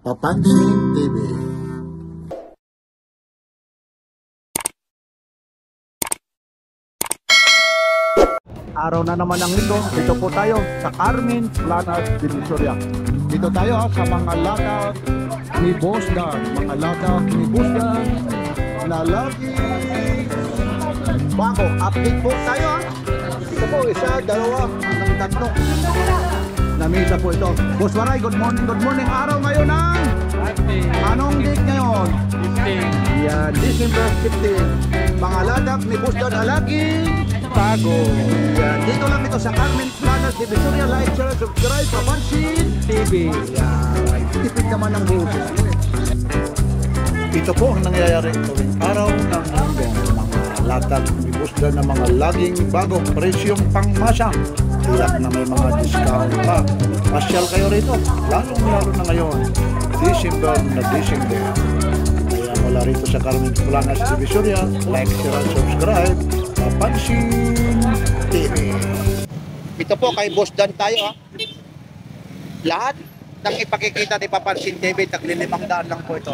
Papansin TV. Araw na naman ang linggo. Dito po tayo sa Carmen Planas, Divisoria. Dito tayo sa mga latak ni Boss Dan. Mga latak ni Boss Dan na lagi bago. Update po tayo. Ito po, isa, dalawa, hanggang tatlo. Namisa po ito. Boss Waray, good morning, good morning. Araw ngayon ang anong date ngayon? 15. Yan, December 15. Mga latak ni Boss Dan na lagi bago. Yan, dito lang ito sa Carmen Planas, Divisoria. Like, share, subscribe, Papansin TV. Yan, tipid naman ang boses. Ito po ang nangyayari tuwing araw ng linggo. Mga latag ni Boss Dan na mga laging bagong presyong pangmasa. Tiyak na may mga discount pa. Pasyal kayo rito, lalong-lalo na ngayon. December na December. Kaya mula rito sa Carmen Planas, Divisoria. Like, share, subscribe, Papansin TV. Ito po kay Boss Dan tayo ha. Lahat ng ipakikita ni Papansin TV, tagli 500 lang po ito.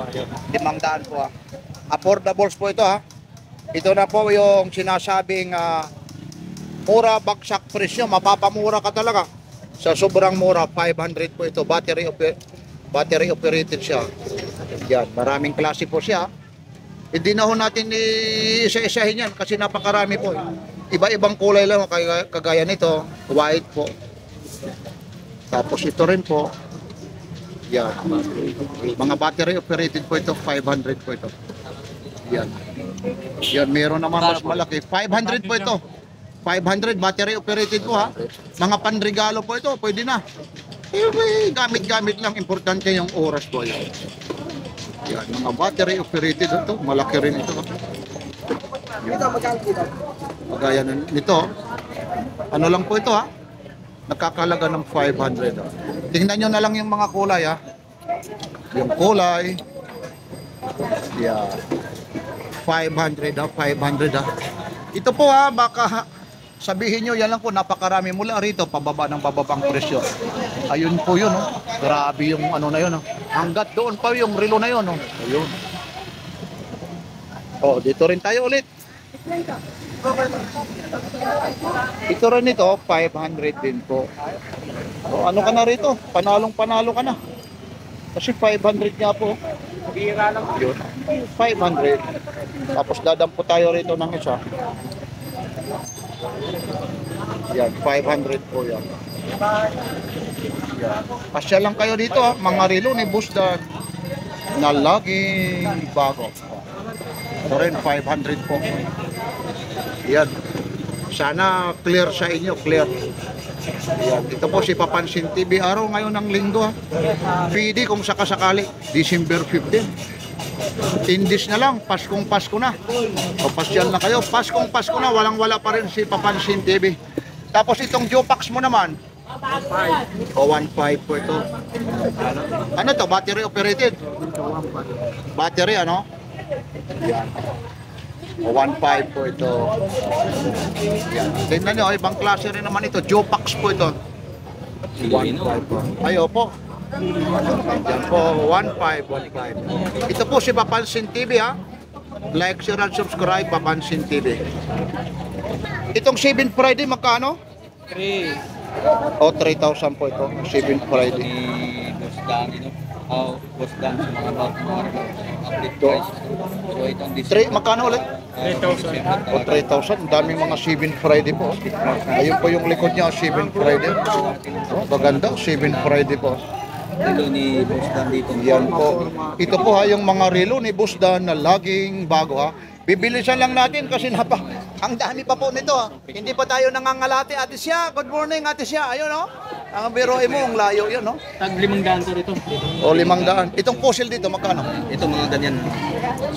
500 po ha. Affordables po ito ha. Ito na po yung sinasabing mura bagsak presyo. Mapapamura ka talaga. Sa sobrang mura, 500 po ito. Battery operated siya. Yan, maraming klase po siya. Hindi na ho natin isa-isahin yan kasi napakarami po. Iba-ibang kulay lang kagaya nito, white po. Tapos ito rin po. Yan. Mga battery operated po ito, 500 po ito. Yan. Yan, meron naman mas malaki. 500 po ito. 500 battery operated po ha. Mga panregalo po ito, pwede na. Gamit-gamit lang, importante yung oras po yan. Yan, mga battery operated ito, malaki rin ito. Kagaya nito, ano lang po ito ha, nakakalaga ng 500 ha. Tingnan nyo na lang yung mga kulay ha. Yung kulay, yeah, 500 ha, 500 ha. Ito po ha, baka sabihin nyo, yan lang po, napakarami mula rito, pababa ng bababang presyo. Ayun po yun, oh. Grabe yung ano na yun. Oh. Hanggat doon pa yung relo na yun. Oh. Ayun. Oh, dito rin tayo ulit. Ito rin ito, 500 din po. Oh, ano ka na rito? Panalong-panalo ka na. Kasi 500 nga po. Bira lang. Yun. 500. Tapos dadampo tayo rito ng isa. Yan, 500 po yan. Yan. Pasya lang kayo dito ha, mga relo ni Boss Dan na laging bago. Ito rin, 500 po. Yan. Sana clear sa inyo, clear. Yan. Ito po si Papansin TV. Araw ngayon ng linggo ha. PD kung sakasakali, December 15. Indis na lang, Paskong Pasko na. O pasyal na kayo, Paskong Pasko na, walang-wala pa rin si Papansin TV. Tapos itong Jopax mo naman, 1.5. O 1.5 po ito. Ano to? Battery operated? Battery ano? Yan. O 1.5 po ito. Yan. Tingnan nyo, ibang klase rin naman ito. Jopax po ito. 1.5 po. Ayo po. Yan po, 1.5. Ito po si Papansin TV ha. Like, share, and subscribe, Papansin TV. Itong 7 Friday, magkano? 3. O, 3,000 po ito. 7 Friday. Ni Boss Dan, Boss Dan sa mga update price. So itong Magkano ulit? 3,000. O, 3,000. Ang daming mga 7 Friday po. Ayun po yung likod niya, 7 Friday. O, maganda, 7 Friday po. Relo ni Boss Dan dito. Yan po. Ito po ha, yung mga relo ni Boss Dan na laging bago ha. Bibilisan lang natin kasi ang dami pa po nito ha. Hindi pa tayo nangangalati. Ate Sia, good morning Ate Sia. Ayun no. Ang biroin mo, ang layo yun no. Tag 500 to rito. O 500. Itong puzzle dito, magkano? Ito mga ganyan.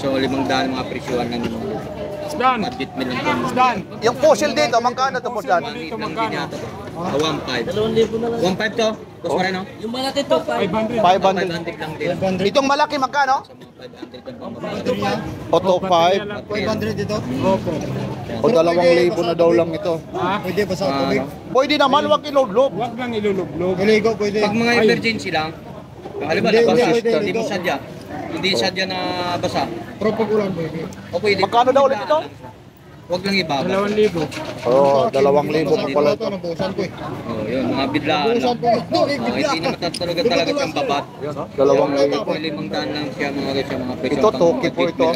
So 500 mga presyohan ng Dan. budget nila ito. Dan. Yung puzzle dito, magkano to Boss Dan? Dito magkano? 1.5. 1.5 to? Boss Moreno? Yung malaki to, 500. 500. 500 lang din. Itong malaki, magkano? 500 lang. O to 5. 500 dito? Opo. O 2,000 na daw lang ito. Pwede ba sa tubig? Pwede naman, wag ilog-log. Huwag lang ilulublog. Pag mga emergency lang, Halimbawa, Hindi, nabasa, hindi, hindi mo sadya. Hindi sadya na basa. Pero pag ulan pwede. O pwede. Magkano daw ulit ito? Huwag lang ibaba. 2,000. Oo, 2,000 po pala ito. Nabusan ko eh. Oh, yun, mga bidlaan. Nabusan ko. Hindi naman talaga siyang babat. 2,000. Ito, 500 lang siya mga guys, yung mga presyo. Ito, toki po ito.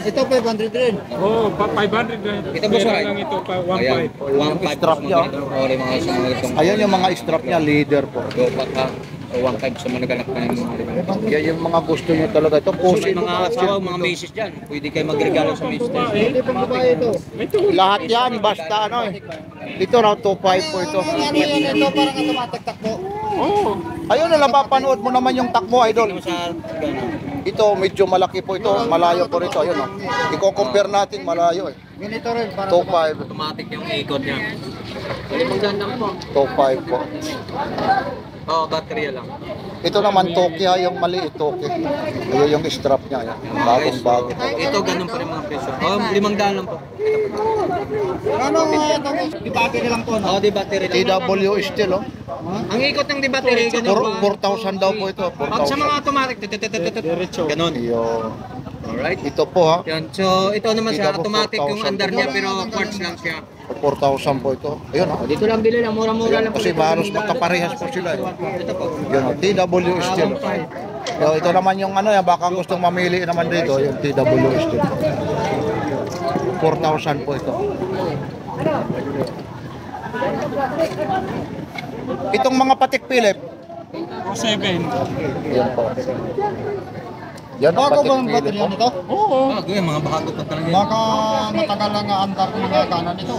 Ito 500 rin. Oo, 500 lang. Ito boss, Meron right? lang ito, Ayan, 1.5. 1.5 Strap niya. Okay, mga guys, mga guys. Ayan yung mga strap niya, leader po. Go back ha. 1.5 sa mga naganap na yung mga Yan yung mga gusto niyo talaga. Ito po, So, may mga asawa, mga misis dyan. Pwede kayo magregalo sa misis. Hindi pang babae ito. lahat yan, basta ano eh. Ito raw, 2,500 po ito. Ano yan ito? Parang automatic takbo. Oo. Ayun na, napapanood mo naman yung takbo, idol. Sa Ito, medyo malaki po ito. Malayo po rito. Ayun, oh. I-compare natin, malayo eh. Ganito rin. Parang 2,500. automatic yung ikot niya. Limang daan lang po. 2,500 po. Oo, baterya lang. Ito naman, Tokyo, yung maliit, Tokyo. Ayun yung strap niya. Yan. Bagong bago. Ito, ganun pa rin mga presyo. Oo, 500 lang po. ano ito? Di battery lang po. Oo, di battery lang. TW steel, oh. Ang ikot ng di battery, ganun pa. 4,000 daw po ito. Pag sa 4,000. mga automatic, ganun. Yun. Alright. Ito po ha. Yan. So, ito naman siya, Kita mo, automatic yung 4,000 under niya, pero quartz lang siya. 4,000 po ito. Ayun ha. Dito lang bili lang, mura-mura lang po. Kasi halos magkaparehas po sila. Ito po. Yun, oh, TW steel. So, ito naman yung ano yan, baka gustong mamili naman dito, yung TW steel. 4,000 po ito. Itong mga patik Philip, 7. yan po. Yan ang Bago patik ba ang Philip battery po. nito? Oo. Ah, ganyan, mga bago pa talaga yan. Baka matagal lang ang andar ng mga kanan nito.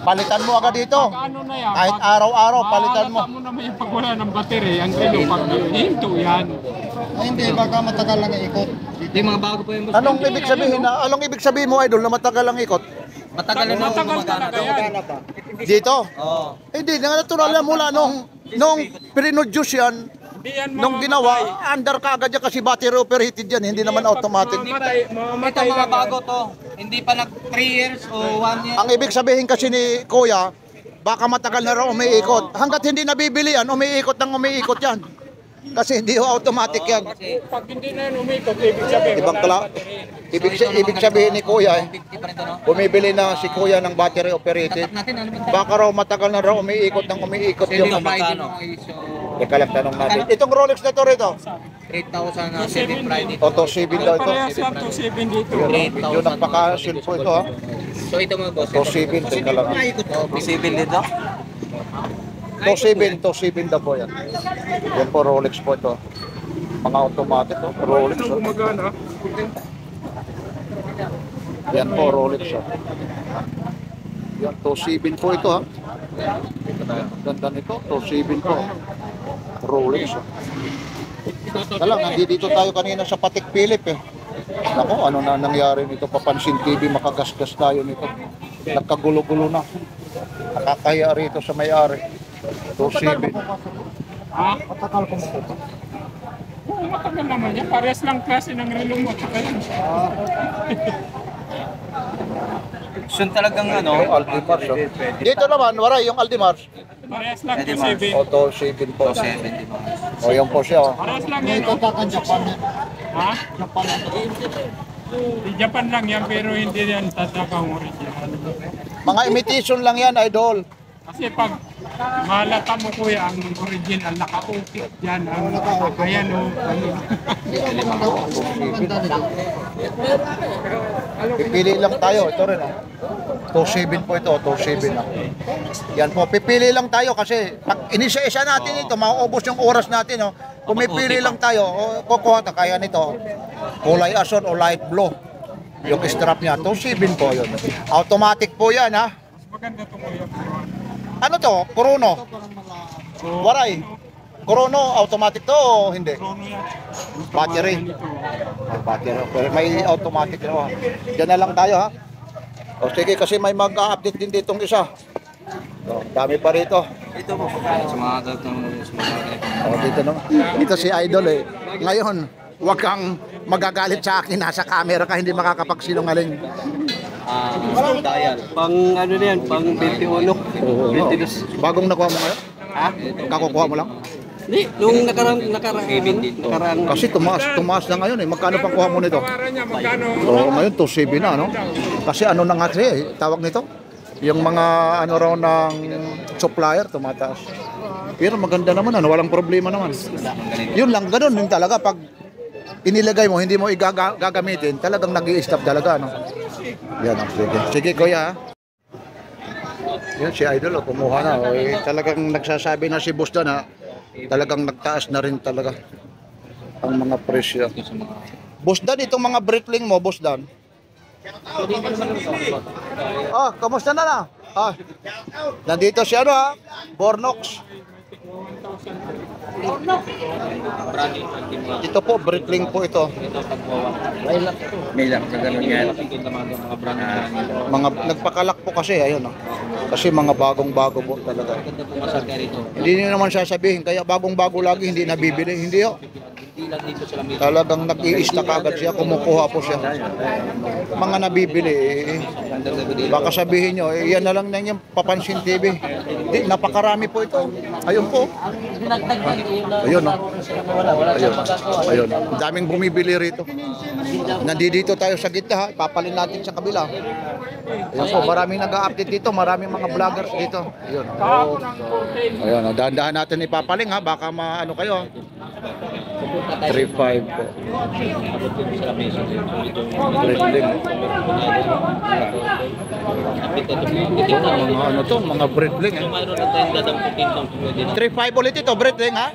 Palitan mo agad dito. Ano na yan? Kahit araw-araw, palitan mo. Mahalata mo naman yung pag wala ng battery. Ang relo, pag hinto yan. Ay, hindi, baka matagal lang ang ikot. Hindi, mga bago pa yung boss. Anong ibig sabihin? Anong ibig sabihin mo, idol, na matagal ang ikot? Matagal na Matagal gumagana talaga to. yan. Dito? Oo. Hindi, natural yan mula nung pinoduce yan, Hindi yan nung ginawa, under ka agad yan kasi battery operated yan, hindi naman automatic. Ito Mamamatay mga lang bago to. Hindi pa nag 3 years o 1 year. Ang ibig sabihin kasi ni Kuya, baka matagal na raw umiikot. Hanggat hindi nabibili yan, umiikot umiikot yan. Kasi hindi ho automatic yan. Kasi Pag hindi na yan umikot, ibig sabihin, Ibang wala kala, ng battery. ibig sabihin ni Kuya, 50 pa rin to, no? bumibili na si Kuya ng battery operated. Tatak natin, ano ba? Baka raw matagal na raw umiikot umiikot Kasi yung yung Friday mo is Teka lang, tanong natin. Itong Rolex na to rito, 3,000 na 7 Friday. Auto 7 daw ito. Parehas lang to 7 dito. Yun ang paka-seal po ito ha. So ito mga boss. To 7, teka lang. Posible dito? To 7 daw po yan. Yan po Rolex po ito. Mga automatic to, Rolex. Ano Oh. gumagana? Yan po Rolex. Oh. Yan, to 7 po ito ha. Ganda nito, to 7 po. Rolex. Oh. Talang, nandito tayo kanina sa Patek Philippe eh. Nako, ano na nangyari nito? Papansin TV, makagasgas tayo nito. Nagkagulo-gulo na. Nakakaya rito sa may-ari. To 7. Ha? Matagal ko mo. Oo, matagal naman yan. Parehas lang klase ng relo mo. So talagang ano? Aldimars. Oh. Dito naman, waray, yung Aldimars. Parehas lang to 7. O, to 7 po. 70. O, yan po siya. Oh. Parehas lang May yan. oh. kontakan Japan yan. Ha? Japan yan. Di Japan lang yan pero hindi yan tatakang original. Mga imitation lang yan, idol. Kasi pag malata mo kuya ang original, naka-ukit yan. Ang ayan o. Maganda nito. Pipili lang tayo. Ito rin. Oh. 2.7 po ito. 2.7 na. Yan po. Pipili lang tayo kasi pag inisa-isa natin ito, mauubos yung oras natin. Oh. Pumipili lang tayo. O, kukuha ta kaya nito. Kulay ason o light blue. Yung strap niya. 2.7 po yun. Automatic po yan ha. Mas maganda ito kuya. Ano to? Kurono? Waray. Kurono, automatic to o hindi? Chrono yan. Battery. Ganito. Battery. Pero may automatic na. Diyan na lang tayo ha. O sige kasi may mag-update din ditong isa. O, dami pa rito. Ito po. Sa mga datang O dito naman. Dito si Idol eh. Ngayon, huwag kang magagalit sa akin. Nasa camera ka, hindi makakapagsinungaling. dial. Pang ano na yan, pang 21. 22. Bagong nakuha mo ngayon? Ha? Kakukuha mo lang? Hindi, nung nakarang Kasi tumaas na ngayon eh. Magkano pang kuha mo nito? Tawaran niya, magkano? So, ngayon 2.7 na, no? Kasi ano na nga kasi, tawag nito? Yung mga ano raw ng supplier tumataas. Pero maganda naman, ano, walang problema naman. Yun lang, ganun din talaga. Pag inilagay mo, hindi mo gagamitin, talagang nag-i-stop talaga, no? Yan, sige. Sige, kuya. Yan, si Idol, kumuha na. Talagang nagsasabi na si Boss Dan, ha? Talagang nagtaas na rin talaga ang mga presyo. Boss Dan, itong mga Breitling mo, Boss Dan. Kamusta na? Nandito si ano, ha? Bornox. Ito po, Breitling po ito. May lang sa ganun yan. Mga nagpakalak po kasi, ayun, no? Kasi mga bagong-bago po talaga. Hindi niyo naman sasabihin, kaya bagong-bago lagi, hindi nabibili. Hindi, ho. Talagang nag-i-stock agad siya, kumukuha po siya. Mga nabibili, baka sabihin nyo, yan na lang na yung Papansin TV. Di, napakarami po ito. Ayun po. Ayun, no? Ayun. Daming bumibili rito. Nandito tayo sa gitna, ha? Papalin natin sa kabila. Ayun po, maraming nag-a-update dito, maraming mga vloggers dito. Ayun. Ayun, dahan-dahan natin ipapaling, ha? Baka maano kayo. 3.5 po. Breitling. Mga ano to, mga Breitling, eh. 3.5 ulit ito, Breitling, ha?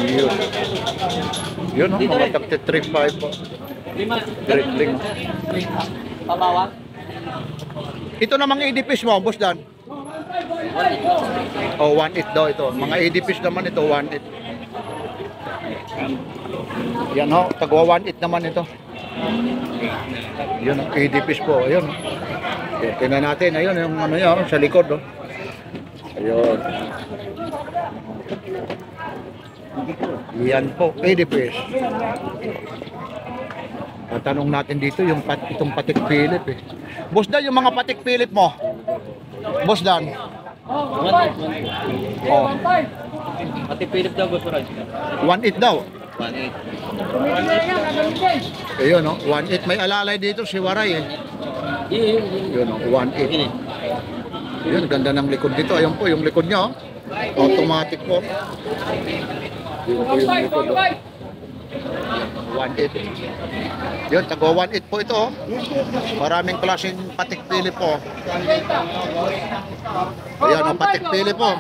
Yun. Yun, no? Mga takte 3.5 po. Breitling. Ito namang EDPs mo, Boss Dan. 1.8 daw ito. Mga EDPs naman ito, 1.8. Yan, ho, tagwa 1.8 naman ito. Yun, EDPs po. Ayun. Tingnan natin, ayun, yung ano yan, sa likod, oh. Ayun. Yan po, EDPs. Tatanong natin dito yung itong Patek Philip, eh. Boss Dan, yung mga Patek Philip mo. Boss Dan. Oh. Patek Philip daw, gusto rin. 1.8 daw. 1.8. Ayun, no? 1.8. May alalay dito si Waray, eh. Yun, no? 1.8. Yun, ganda ng likod dito. Ayun po, yung likod niya, oh. Automatic po. Yun po yung likod, oh. 1.8. Yun, tago 1.8 po ito, oh. Maraming klaseng Patek Philip po. Ayan, oh, Patek Philip po.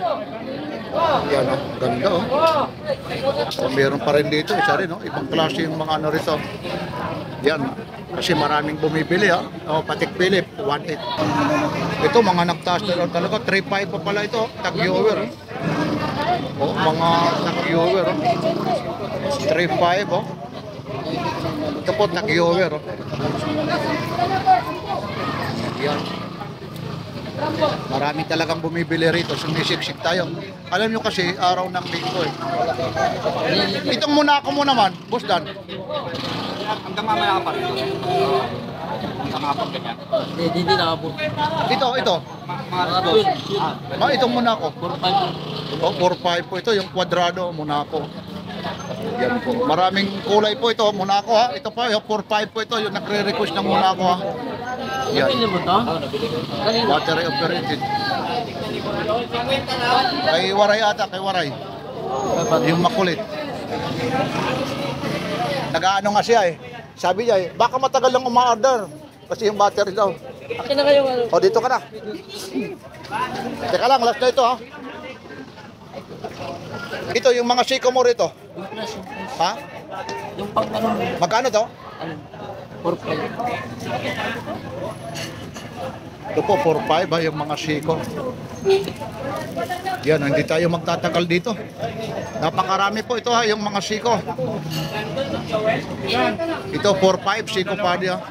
Ayan, oh, ganda, oh. So, meron pa rin dito, isa rin, oh. Ibang klase yung mga ano rito. Yan, kasi maraming bumibili, ha. Oh, Patek Philip, 1.8. Ito, mga nagtaas na talaga. 3.5 pa pala ito, tag-viewer, oh. Oh, mga tag-viewer, oh. 3.5, oh. Ito po, tag-viewer, oh. Yan. Marami talagang bumibili rito. Sumisiksik tayo. Alam nyo kasi, araw ng linggo, eh. Itong muna ako mo naman, Boss Dan. Hanggang mamaya ka pa rin. Hanggang hapon ganyan. Hindi na po. Ito. Itong muna ako. 4.5 po ito, yung kwadrado, Monaco. Yan po. Maraming kulay po ito, Monaco, ha. Ito pa, yung 4.5 po ito, yung nagre-request ng Monaco, ha. Yan. Mo to? Battery operated. Kay Waray ata, kay Waray. Yung makulit. Nag-aano nga siya, eh. Sabi niya, eh, baka matagal lang uma-order. Kasi yung battery daw. Akin na kayo. O, dito ka na. Teka lang, last na ito, ha. Ito, yung mga siko mo rito. Ha? Yung pang ano, Magkano to? 4.5. Ito po, 4.5, ha, yung mga siko. Yan, hindi tayo magtatagal dito. Napakarami po ito, ha, yung mga siko. Ito, 4.5, siko pa diya.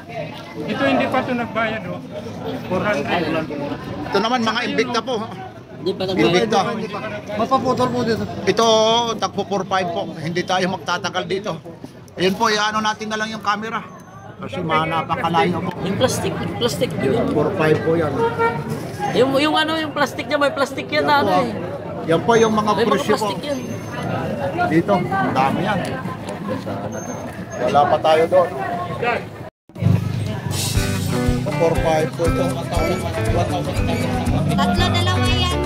Ito hindi pa ito nagbayad, oh. 400. Ito naman, mga Invicta po. Hindi pa Invicta. Mapaputol po dito. Ito, tagpo 4.5 po. Hindi tayo magtatagal dito. Ayun po, iano natin na lang yung camera. Kasi napakalayo po. Yung plastic. Yun, 4.5 po yan. Yung ano, yung plastic niya, may plastic yan na ano eh. Yan po yung mga May mga presyo po. plastic yun. Dito, ang dami yan. Wala pa tayo doon. Yan. 4-5 po ito. Tatlo, dalawa yan.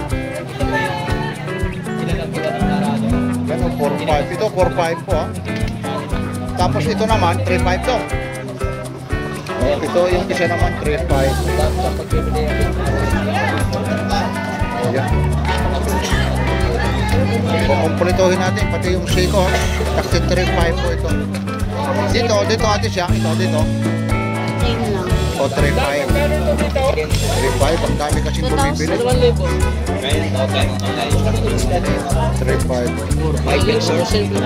Ganun, 4-5. Ito, 4-5 po ah. Tapos ito naman, 3-5 to. Ito yung isa naman, 3-5. Ayan. Kukumpletohin natin, pati yung Seiko. Kasi 3-5 po ito. Dito ate siya. Ito, dito. Same lang. O, 3-5. 3-5, ang dami kasing bumibili. 3-5.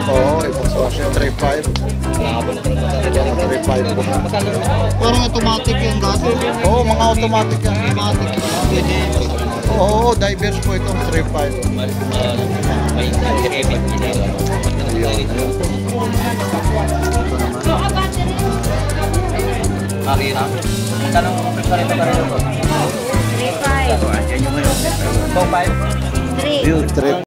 Oo, ibang klase, 3-5. 3-5 po. Parang automatic yung dati. Oo, mga automatic yan. Oo, divers po itong 3-5. Tanong mo pa rin ito. 3-5. 2-5. 3. 3